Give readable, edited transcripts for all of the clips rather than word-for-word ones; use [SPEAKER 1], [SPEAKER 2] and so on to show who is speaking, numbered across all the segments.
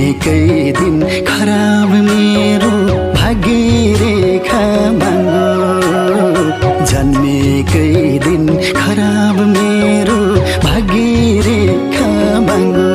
[SPEAKER 1] जन्मेकै दिन खराब मेरो भाग्य रेखा मागो जन्मेकै दिन खराब मेरो भाग्य रेखा मागो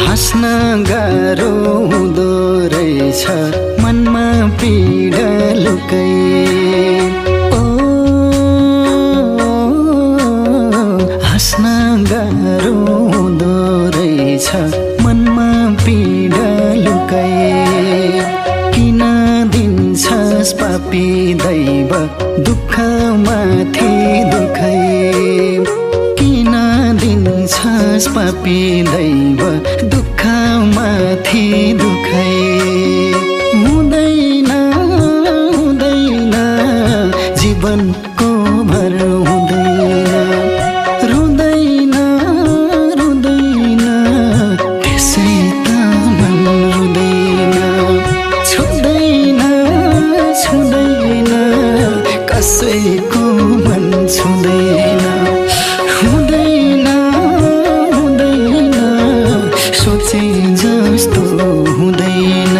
[SPEAKER 1] हाँस्न गाह्रो हुँदो रहेछ मनमा पीडा लुकै ओ हाँस्न गाह्रो हुँदो रहेछ मनमा पीडा लुकै किन दिन्छस् पापी दैव दुःखमाथि दुःखै किन दिन्छस् पापी दैव दुःखमाथि दुःखै हुँदैन हुँदैन जीवनको भर हुँदैन रुँदैन रुँदैन त्यसै त मन रुँदैन छुँदैन छुँदैन कसैको मन छुँदैन हुँदैन हुँदैन सोचे जस्तो हुँदैन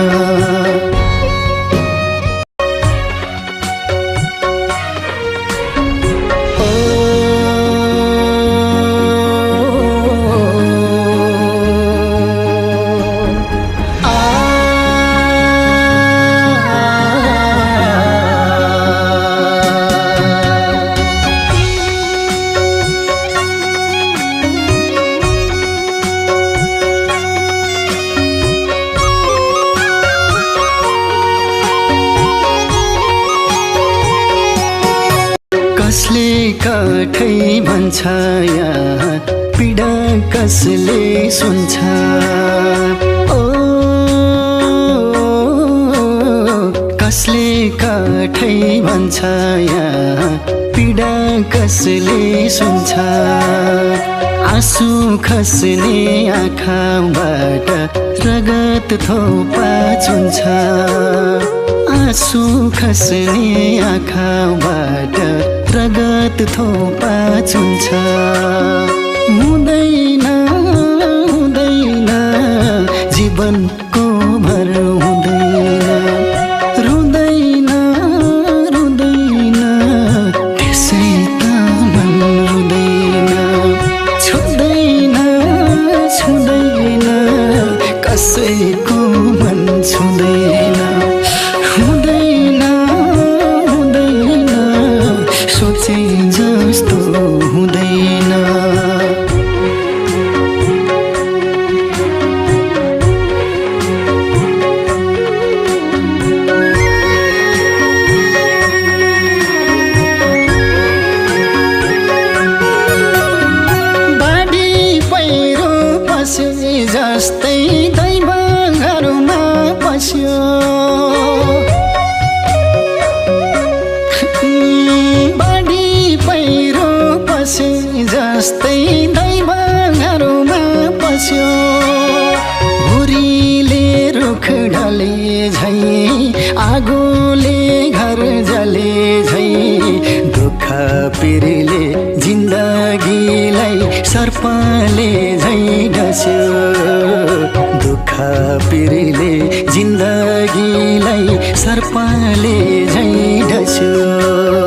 [SPEAKER 1] कसले काठै भन्छ यहाँ पीडा कसले सुन्छ ओ कसले काठै भन्छ यहाँ पीडा कसले सुन्छ आँसु खस्ने आँखाबाट रगत थोपा चुन्छ आँसु खस्ने आँखाबाट रगत थोपा चुन्छ हुँदैन हुँदैन जीवनको भर हुँदैन रुँदैन रुँदैन त्यसै त मन रुँदैन छुँदैन छुँदैन कसैको मन छुँदैन हुँदैन हुँदैन सोचे जस्तो हुँदैन बाढी पहिरो पसे जस्तै दैव घरमा पस्यो जस्तै दैव घरमा पस्यो हुरीले रुख ढले झै आगोले घर जले झै दुःख पिरले जिन्दगीलाई सर्पले झै ढस्यो दुःख पिरले जिन्दगीलाई सर्पले झै ढस्यो